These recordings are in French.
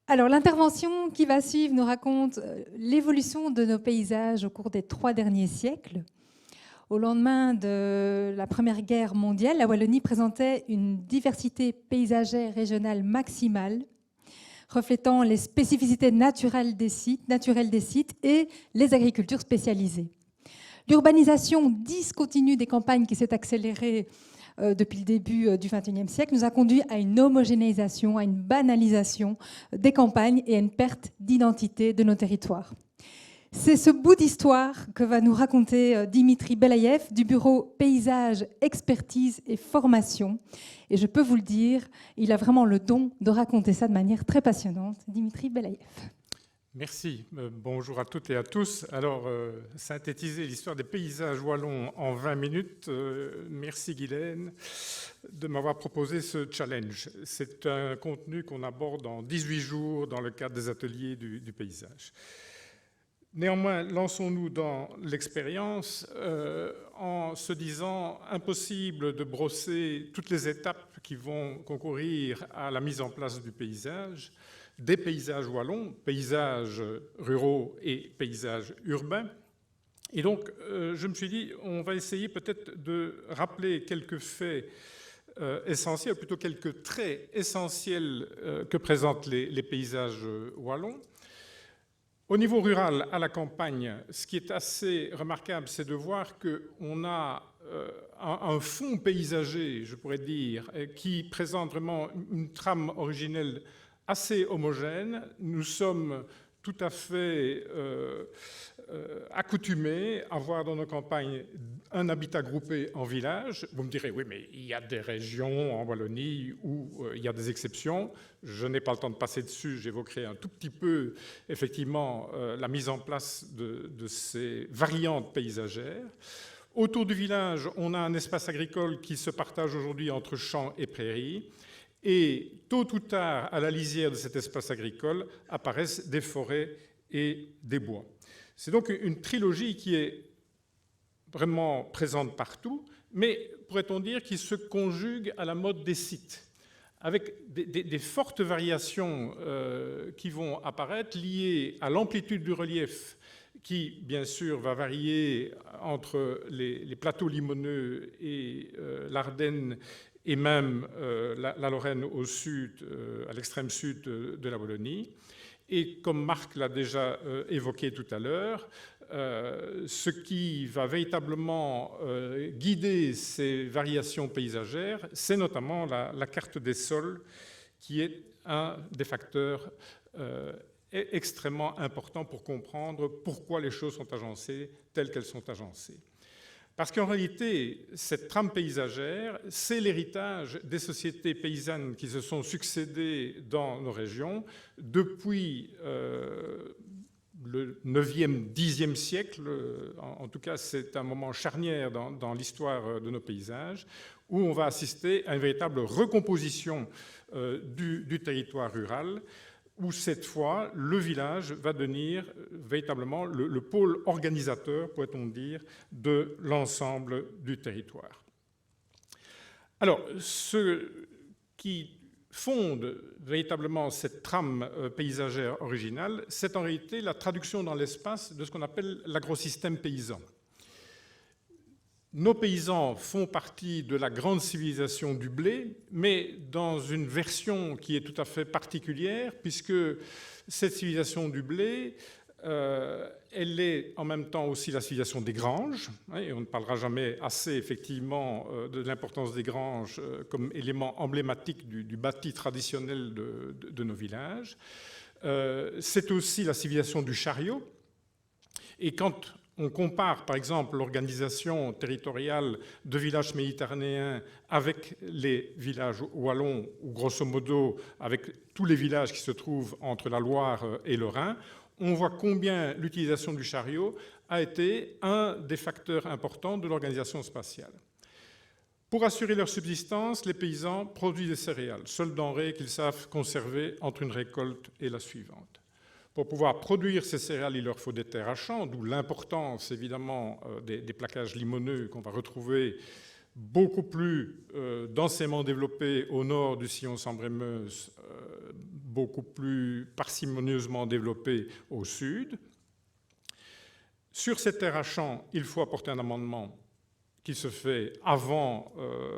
Alors, l'intervention qui va suivre nous raconte l'évolution de nos paysages au cours des 3 derniers siècles. Au lendemain de la Première Guerre mondiale, la Wallonie présentait une diversité paysagère régionale maximale, reflétant les spécificités naturelles des sites et les agricultures spécialisées. L'urbanisation discontinue des campagnes qui s'est accélérée depuis le début du XXIe siècle nous a conduit à une homogénéisation, à une banalisation des campagnes et à une perte d'identité de nos territoires. C'est ce bout d'histoire que va nous raconter Dimitri Belaïev du bureau Paysage, Expertise et Formation. Et je peux vous le dire, il a vraiment le don de raconter ça de manière très passionnante. Dimitri Belaïev. Merci. Bonjour à toutes et à tous. Alors, synthétiser l'histoire des paysages wallons en 20 minutes. Merci Guylaine de m'avoir proposé ce challenge. C'est un contenu qu'on aborde en 18 jours dans le cadre des ateliers du paysage. Néanmoins, lançons-nous dans l'expérience en se disant impossible de brosser toutes les étapes qui vont concourir à la mise en place du paysage, des paysages wallons, paysages ruraux et paysages urbains. Et donc, je me suis dit, on va essayer peut-être de rappeler quelques faits essentiels, plutôt quelques traits essentiels que présentent les paysages wallons. Au niveau rural, à la campagne, ce qui est assez remarquable, c'est de voir qu'on a un fond paysager, je pourrais dire, qui présente vraiment une trame originelle assez homogène. Nous sommes tout à fait accoutumés à voir dans nos campagnes un habitat groupé en village. Vous me direz, oui, mais il y a des régions en Wallonie où il y a des exceptions. Je n'ai pas le temps de passer dessus, j'évoquerai un tout petit peu, effectivement, la mise en place de ces variantes paysagères. Autour du village, on a un espace agricole qui se partage aujourd'hui entre champs et prairies. Et tôt ou tard, à la lisière de cet espace agricole, apparaissent des forêts et des bois. C'est donc une trilogie qui est vraiment présente partout, mais pourrait-on dire qui se conjugue à la mode des sites, avec des fortes variations qui vont apparaître liées à l'amplitude du relief, qui, bien sûr, va varier entre les plateaux limoneux et l'Ardenne, et même la Lorraine au sud, à l'extrême sud de la Wallonie. Et comme Marc l'a déjà évoqué tout à l'heure, ce qui va véritablement guider ces variations paysagères, c'est notamment la carte des sols, qui est un des facteurs extrêmement importants pour comprendre pourquoi les choses sont agencées telles qu'elles sont agencées. Parce qu'en réalité, cette trame paysagère, c'est l'héritage des sociétés paysannes qui se sont succédées dans nos régions depuis le 9e, 10e siècle. En tout cas, c'est un moment charnière dans l'histoire de nos paysages, où on va assister à une véritable recomposition du territoire rural, où cette fois, le village va devenir véritablement le pôle organisateur, pourrait-on dire, de l'ensemble du territoire. Alors, ce qui fonde véritablement cette trame paysagère originale, c'est en réalité la traduction dans l'espace de ce qu'on appelle l'agrosystème paysan. Nos paysans font partie de la grande civilisation du blé, mais dans une version qui est tout à fait particulière, puisque cette civilisation du blé, elle est en même temps aussi la civilisation des granges, et on ne parlera jamais assez effectivement de l'importance des granges comme élément emblématique du bâti traditionnel de nos villages. C'est aussi la civilisation du chariot, et quand on compare, par exemple, l'organisation territoriale de villages méditerranéens avec les villages wallons, ou grosso modo avec tous les villages qui se trouvent entre la Loire et le Rhin, on voit combien l'utilisation du chariot a été un des facteurs importants de l'organisation spatiale. Pour assurer leur subsistance, les paysans produisent des céréales, seule denrée qu'ils savent conserver entre une récolte et la suivante. Pour pouvoir produire ces céréales, il leur faut des terres à champs, d'où l'importance évidemment des plaquages limoneux qu'on va retrouver beaucoup plus densément développé au nord du sillon Sambre-et-Meuse, beaucoup plus parcimonieusement développé au sud. Sur cette terre à champs, il faut apporter un amendement qui se fait avant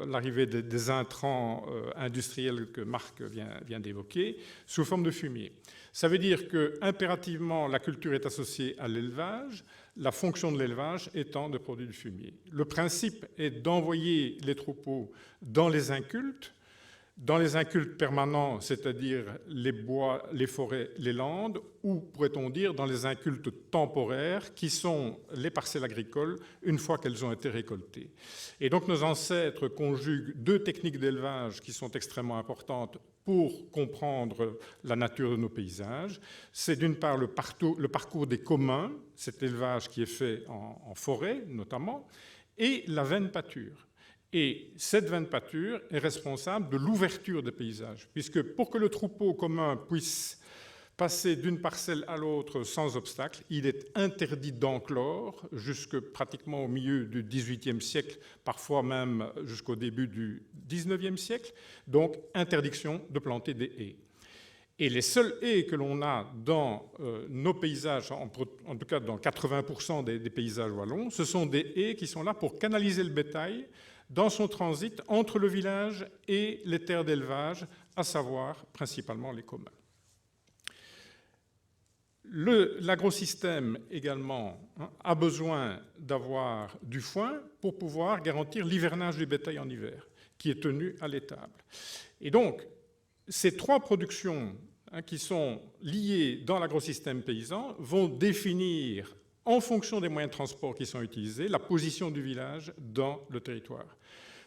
l'arrivée des intrants industriels que Marc vient d'évoquer, sous forme de fumier. Ça veut dire qu'impérativement, la culture est associée à l'élevage, la fonction de l'élevage étant de produire du fumier. Le principe est d'envoyer les troupeaux dans les incultes permanents, c'est-à-dire les bois, les forêts, les landes, ou pourrait-on dire dans les incultes temporaires, qui sont les parcelles agricoles une fois qu'elles ont été récoltées. Et donc nos ancêtres conjuguent deux techniques d'élevage qui sont extrêmement importantes pour comprendre la nature de nos paysages. C'est d'une part le parcours des communs, cet élevage qui est fait en forêt notamment, et la veine pâture. Et cette veine pâture est responsable de l'ouverture des paysages, puisque pour que le troupeau commun puisse passer d'une parcelle à l'autre sans obstacle, il est interdit d'enclore jusque pratiquement au milieu du XVIIIe siècle, parfois même jusqu'au début du XIXe siècle, donc interdiction de planter des haies. Et les seules haies que l'on a dans nos paysages, en tout cas dans 80% des paysages wallons, ce sont des haies qui sont là pour canaliser le bétail dans son transit entre le village et les terres d'élevage, à savoir principalement les communs. L'agrosystème également a besoin d'avoir du foin pour pouvoir garantir l'hivernage du bétail en hiver, qui est tenu à l'étable. Et donc, ces trois productions qui sont liées dans l'agrosystème paysan vont définir, en fonction des moyens de transport qui sont utilisés, la position du village dans le territoire.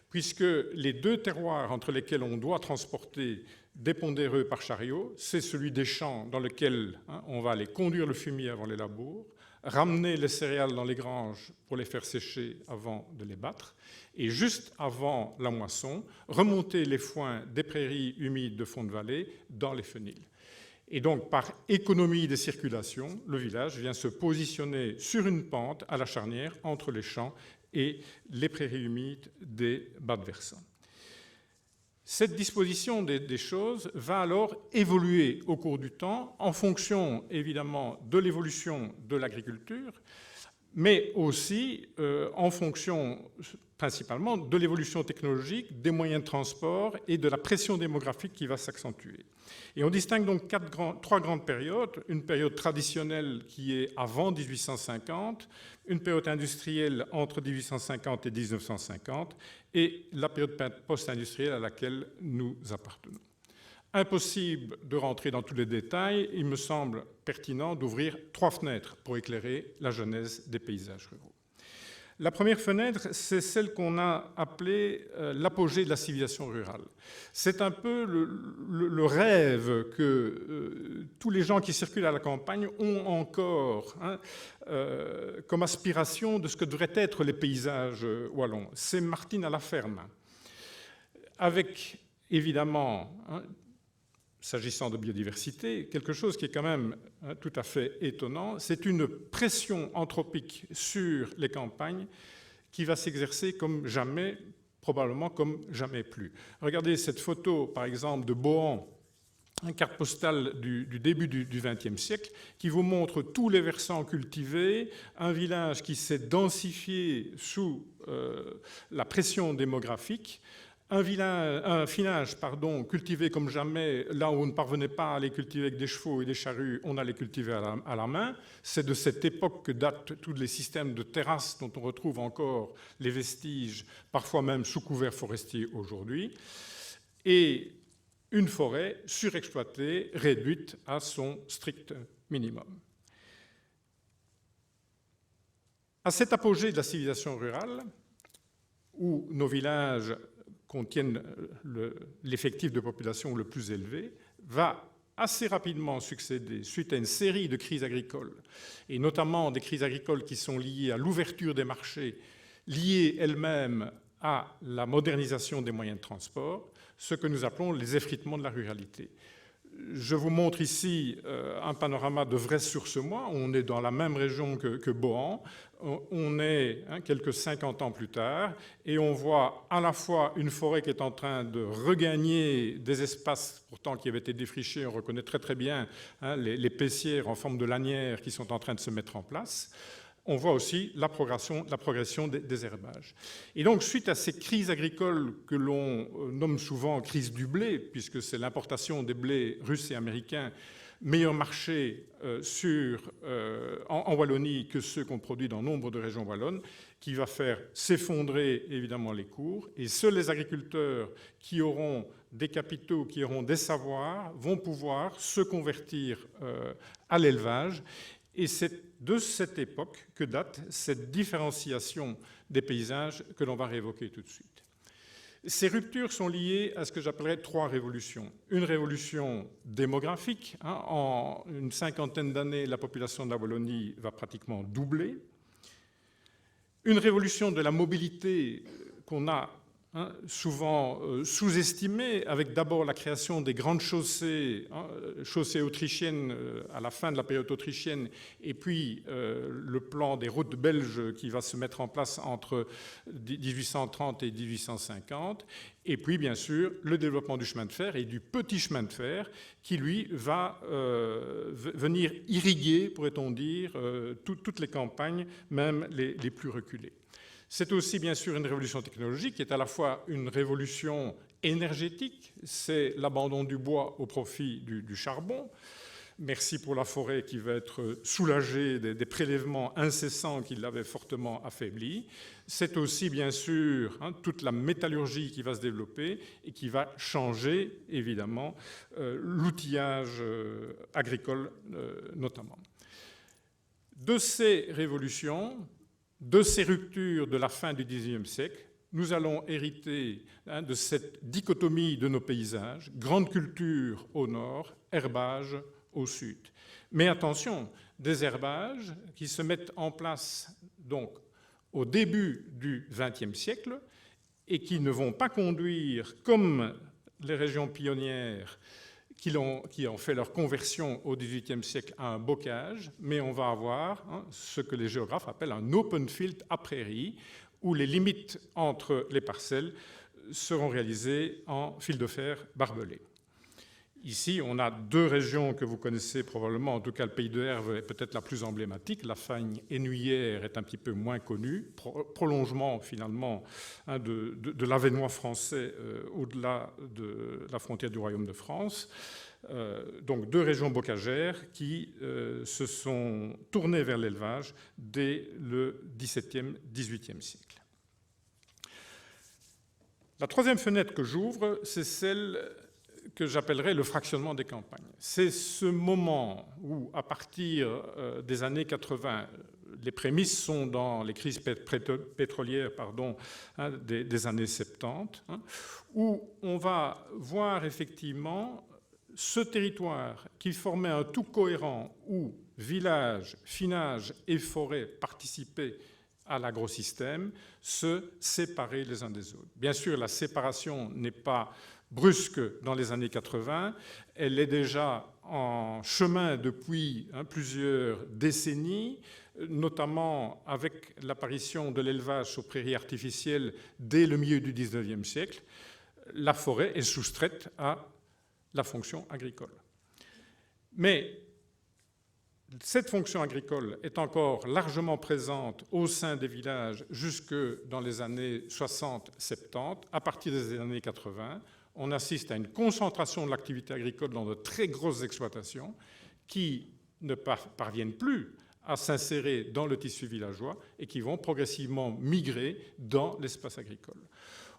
Puisque les deux terroirs entre lesquels on doit transporter des pondéreux par chariot, c'est celui des champs dans lequel on va aller conduire le fumier avant les labours, ramener les céréales dans les granges pour les faire sécher avant de les battre, et juste avant la moisson, remonter les foins des prairies humides de fond de vallée dans les fenils. Et donc, par économie des circulations, le village vient se positionner sur une pente à la charnière entre les champs et les prairies humides des bas de versants. Cette disposition des choses va alors évoluer au cours du temps en fonction, évidemment, de l'évolution de l'agriculture, mais aussi en fonction principalement de l'évolution technologique, des moyens de transport et de la pression démographique qui va s'accentuer. Et on distingue donc trois grandes périodes. Une période traditionnelle qui est avant 1850, une période industrielle entre 1850 et 1950 et la période post-industrielle à laquelle nous appartenons. Impossible de rentrer dans tous les détails, il me semble pertinent d'ouvrir trois fenêtres pour éclairer la genèse des paysages ruraux. La première fenêtre, c'est celle qu'on a appelée l'apogée de la civilisation rurale. C'est un peu le rêve que tous les gens qui circulent à la campagne ont encore comme aspiration de ce que devraient être les paysages wallons. C'est Martine à la ferme, avec évidemment, s'agissant de biodiversité, quelque chose qui est quand même tout à fait étonnant, c'est une pression anthropique sur les campagnes qui va s'exercer comme jamais, probablement comme jamais plus. Regardez cette photo, par exemple, de Bohan, une carte postale du début du XXe siècle, qui vous montre tous les versants cultivés, un village qui s'est densifié sous la pression démographique, un finage cultivé comme jamais, là où on ne parvenait pas à les cultiver avec des chevaux et des charrues, on allait cultiver à la main. C'est de cette époque que datent tous les systèmes de terrasses dont on retrouve encore les vestiges, parfois même sous couvert forestier aujourd'hui. Et une forêt surexploitée, réduite à son strict minimum. À cet apogée de la civilisation rurale, où nos villages contiennent l'effectif de population le plus élevé, va assez rapidement succéder, suite à une série de crises agricoles, et notamment des crises agricoles qui sont liées à l'ouverture des marchés, liées elles-mêmes à la modernisation des moyens de transport, ce que nous appelons les effritements de la ruralité. Je vous montre ici un panorama de Vrais-sur-Semois. On est dans la même région que Bohan. On est quelques 50 ans plus tard et on voit à la fois une forêt qui est en train de regagner des espaces pourtant qui avaient été défrichés. On reconnaît très très bien les paissières en forme de lanières qui sont en train de se mettre en place. On voit aussi la progression des herbages. Et donc, suite à ces crises agricoles que l'on nomme souvent crise du blé, puisque c'est l'importation des blés russes et américains, meilleur marché en Wallonie que ceux qu'on produit dans nombre de régions wallonnes, qui va faire s'effondrer évidemment les cours. Et seuls les agriculteurs qui auront des capitaux, qui auront des savoirs, vont pouvoir se convertir à l'élevage. Et c'est de cette époque que date cette différenciation des paysages que l'on va réévoquer tout de suite. Ces ruptures sont liées à ce que j'appellerais 3 révolutions. Une révolution démographique. En une 50aine d'années, la population de la Wallonie va pratiquement doubler. Une révolution de la mobilité qu'on a souvent sous-estimée, avec d'abord la création des grandes chaussées, chaussées autrichiennes à la fin de la période autrichienne, et puis le plan des routes belges qui va se mettre en place entre 1830 et 1850, et puis bien sûr le développement du chemin de fer et du petit chemin de fer qui lui va venir irriguer, pourrait-on dire, toutes les campagnes, même les plus reculées. C'est aussi bien sûr une révolution technologique qui est à la fois une révolution énergétique, c'est l'abandon du bois au profit du charbon. Merci pour la forêt qui va être soulagée des prélèvements incessants qui l'avaient fortement affaibli. C'est aussi bien sûr toute la métallurgie qui va se développer et qui va changer évidemment l'outillage agricole notamment. De ces révolutions, de ces ruptures de la fin du XIXe siècle, nous allons hériter de cette dichotomie de nos paysages, grande culture au nord, herbage au sud. Mais attention, des herbages qui se mettent en place donc au début du XXe siècle et qui ne vont pas conduire, comme les régions pionnières qui ont fait leur conversion au XVIIIe siècle à un bocage, mais on va avoir ce que les géographes appellent un open field à prairie, où les limites entre les parcelles seront réalisées en fil de fer barbelé. Ici, on a 2 régions que vous connaissez probablement, en tout cas le pays de Herve est peut-être la plus emblématique. La fagne hennuyère est un petit peu moins connue, prolongement finalement de l'Avesnois français au-delà de la frontière du Royaume de France. Donc 2 régions bocagères qui se sont tournées vers l'élevage dès le XVIIe, XVIIIe siècle. La 3e fenêtre que j'ouvre, c'est celle que j'appellerais le fractionnement des campagnes. C'est ce moment où, à partir des années 80, les prémices sont dans les crises pétrolières des années 70, où on va voir effectivement ce territoire qui formait un tout cohérent où villages, finages et forêts participaient à l'agrosystème, se séparer les uns des autres. Bien sûr, la séparation n'est pas brusque dans les années 80, elle est déjà en chemin depuis plusieurs décennies, notamment avec l'apparition de l'élevage sur prairies artificielles dès le milieu du XIXe siècle. La forêt est soustraite à la fonction agricole. Mais cette fonction agricole est encore largement présente au sein des villages jusque dans les années 60-70. À partir des années 80, on assiste à une concentration de l'activité agricole dans de très grosses exploitations qui ne parviennent plus à s'insérer dans le tissu villageois et qui vont progressivement migrer dans l'espace agricole.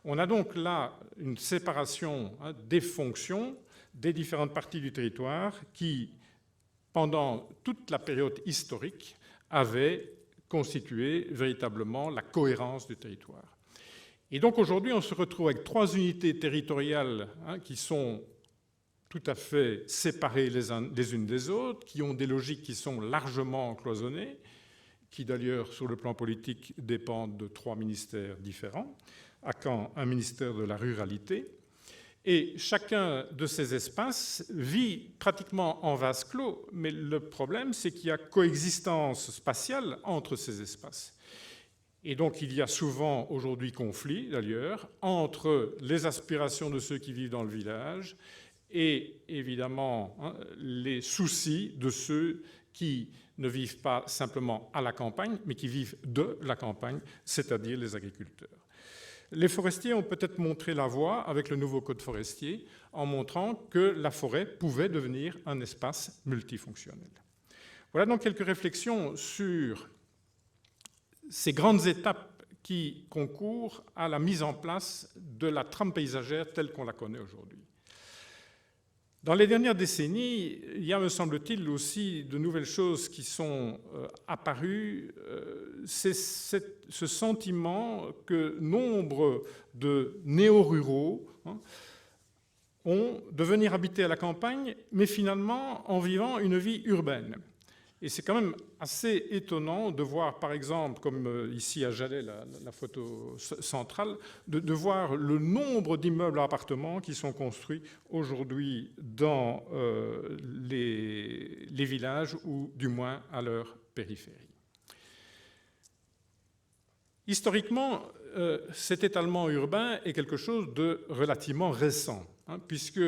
On a donc là une séparation des fonctions des différentes parties du territoire qui, pendant toute la période historique, avaient constitué véritablement la cohérence du territoire. Et donc aujourd'hui, on se retrouve avec 3 unités territoriales qui sont tout à fait séparées les unes des autres, qui ont des logiques qui sont largement cloisonnées, qui d'ailleurs, sur le plan politique, dépendent de 3 ministères différents, à Caen, un ministère de la ruralité. Et chacun de ces espaces vit pratiquement en vase clos, mais le problème, c'est qu'il y a coexistence spatiale entre ces espaces. Et donc il y a souvent aujourd'hui conflit, d'ailleurs, entre les aspirations de ceux qui vivent dans le village et évidemment les soucis de ceux qui ne vivent pas simplement à la campagne, mais qui vivent de la campagne, c'est-à-dire les agriculteurs. Les forestiers ont peut-être montré la voie avec le nouveau code forestier en montrant que la forêt pouvait devenir un espace multifonctionnel. Voilà donc quelques réflexions sur ces grandes étapes qui concourent à la mise en place de la trame paysagère telle qu'on la connaît aujourd'hui. Dans les dernières décennies, il y a, me semble-t-il, aussi de nouvelles choses qui sont apparues. C'est ce sentiment que nombre de néo-ruraux ont de venir habiter à la campagne, mais finalement en vivant une vie urbaine. Et c'est quand même assez étonnant de voir, par exemple, comme ici à Jalais, la photo centrale, de voir le nombre d'immeubles à appartements qui sont construits aujourd'hui dans les villages ou du moins à leur périphérie. Historiquement, cet étalement urbain est quelque chose de relativement récent, puisque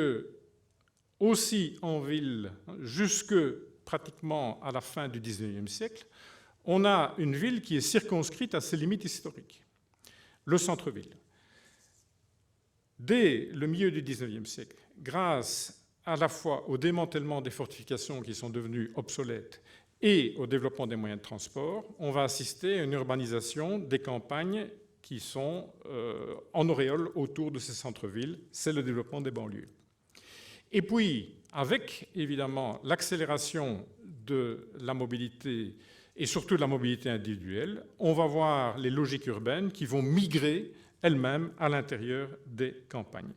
aussi en ville, jusque pratiquement à la fin du XIXe siècle, on a une ville qui est circonscrite à ses limites historiques, le centre-ville. Dès le milieu du XIXe siècle, grâce à la fois au démantèlement des fortifications qui sont devenues obsolètes et au développement des moyens de transport, on va assister à une urbanisation des campagnes qui sont en auréole autour de ces centres-villes. C'est le développement des banlieues. Et puis, avec évidemment l'accélération de la mobilité et surtout de la mobilité individuelle, on va voir les logiques urbaines qui vont migrer elles-mêmes à l'intérieur des campagnes.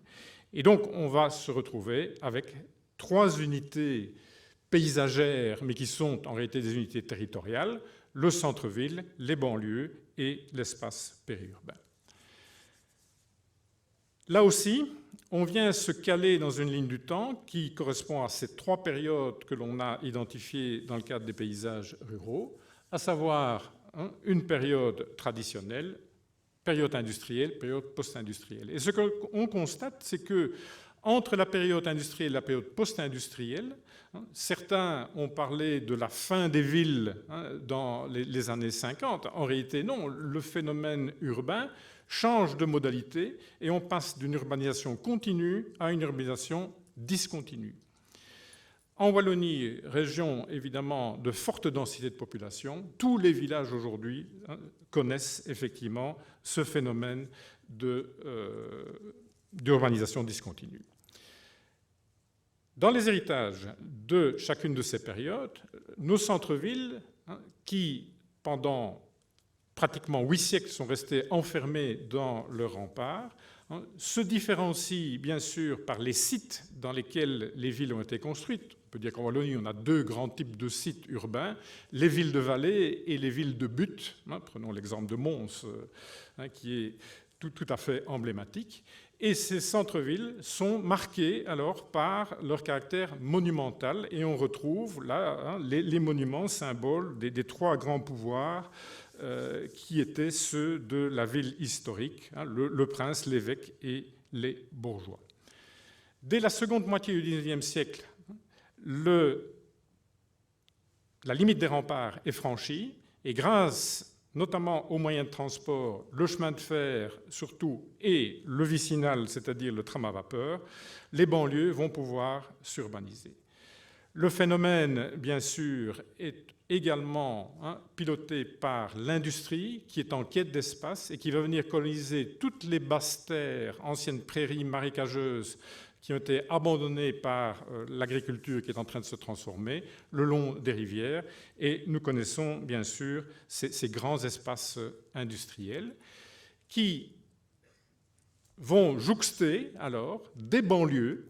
Et donc on va se retrouver avec 3 unités paysagères, mais qui sont en réalité des unités territoriales, le centre-ville, les banlieues et l'espace périurbain. Là aussi, on vient se caler dans une ligne du temps qui correspond à ces 3 périodes que l'on a identifiées dans le cadre des paysages ruraux, à savoir une période traditionnelle, période industrielle, période post-industrielle. Et ce qu'on constate, c'est que entre la période industrielle et la période post-industrielle, certains ont parlé de la fin des villes dans les années 50. En réalité, non, le phénomène urbain change de modalité et on passe d'une urbanisation continue à une urbanisation discontinue. En Wallonie, région évidemment de forte densité de population, tous les villages aujourd'hui connaissent effectivement ce phénomène d'urbanisation discontinue. Dans les héritages de chacune de ces périodes, nos centres-villes, qui pendant pratiquement 8 siècles sont restés enfermés dans leurs remparts, se différencient bien sûr par les sites dans lesquels les villes ont été construites. On peut dire qu'en Wallonie, on a 2 grands types de sites urbains, les villes de vallée et les villes de butte. Prenons l'exemple de Mons, qui est tout à fait emblématique. Et ces centres-villes sont marqués alors par leur caractère monumental et on retrouve là les monuments symboles des 3 grands pouvoirs qui étaient ceux de la ville historique, le prince, l'évêque et les bourgeois. Dès la seconde moitié du XIXe siècle, la limite des remparts est franchie et grâce notamment aux moyens de transport, le chemin de fer surtout et le vicinal, c'est-à-dire le tram à vapeur, les banlieues vont pouvoir s'urbaniser. Le phénomène, bien sûr, est également piloté par l'industrie qui est en quête d'espace et qui va venir coloniser toutes les basses terres, anciennes prairies marécageuses qui ont été abandonnées par l'agriculture qui est en train de se transformer le long des rivières. Et nous connaissons bien sûr ces grands espaces industriels qui vont jouxter alors des banlieues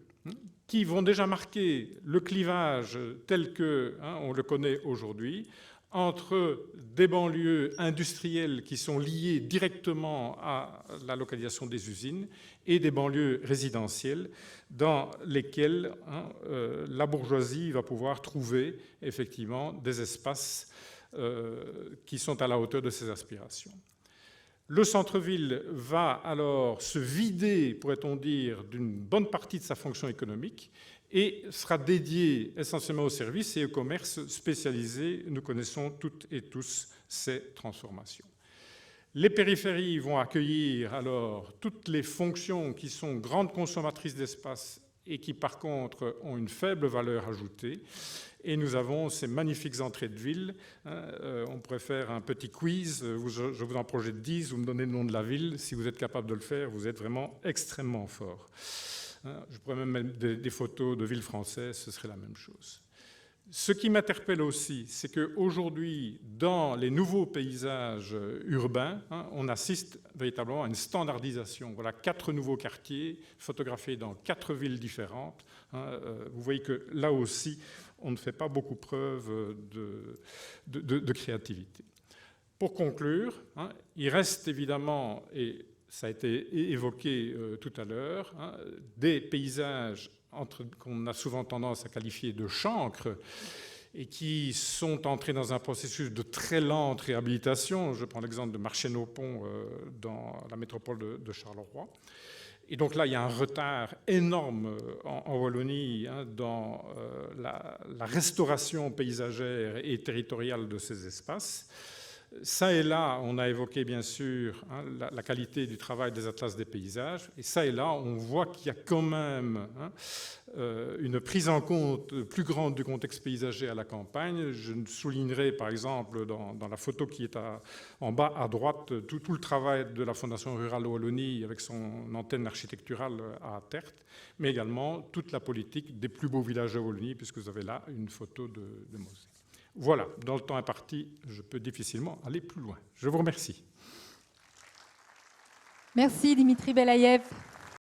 qui vont déjà marquer le clivage tel qu'on le connaît aujourd'hui entre des banlieues industrielles qui sont liées directement à la localisation des usines et des banlieues résidentielles dans lesquelles la bourgeoisie va pouvoir trouver effectivement des espaces qui sont à la hauteur de ses aspirations. Le centre-ville va alors se vider, pourrait-on dire, d'une bonne partie de sa fonction économique et sera dédié essentiellement aux services et au commerce spécialisé. Nous connaissons toutes et tous ces transformations. Les périphéries vont accueillir alors toutes les fonctions qui sont grandes consommatrices d'espace et qui, par contre, ont une faible valeur ajoutée. Et nous avons ces magnifiques entrées de ville. On pourrait faire un petit quiz. Je vous en projette 10. Vous me donnez le nom de la ville. Si vous êtes capable de le faire, vous êtes vraiment extrêmement fort. Je pourrais même mettre des photos de villes françaises. Ce serait la même chose. Ce qui m'interpelle aussi, c'est qu'aujourd'hui, dans les nouveaux paysages urbains, on assiste véritablement à une standardisation. Voilà 4 nouveaux quartiers photographiés dans 4 villes différentes. Vous voyez que là aussi, on ne fait pas beaucoup preuve de créativité. Pour conclure, il reste évidemment, et ça a été évoqué tout à l'heure, des paysages qu'on a souvent tendance à qualifier de chancres et qui sont entrés dans un processus de très lente réhabilitation. Je prends l'exemple de Marchesneau-Pont dans la métropole de Charleroi. Et donc là, il y a un retard énorme en Wallonie dans la restauration paysagère et territoriale de ces espaces. Ça et là, on a évoqué bien sûr la qualité du travail des atlas des paysages. Et ça et là, on voit qu'il y a quand même une prise en compte plus grande du contexte paysager à la campagne. Je soulignerai par exemple dans la photo qui est en bas à droite tout le travail de la Fondation rurale de Wallonie avec son antenne architecturale à Tertre, mais également toute la politique des plus beaux villages de Wallonie, puisque vous avez là une photo de Mosée. Voilà, dans le temps imparti, je peux difficilement aller plus loin. Je vous remercie. Merci Dimitri Belaïev.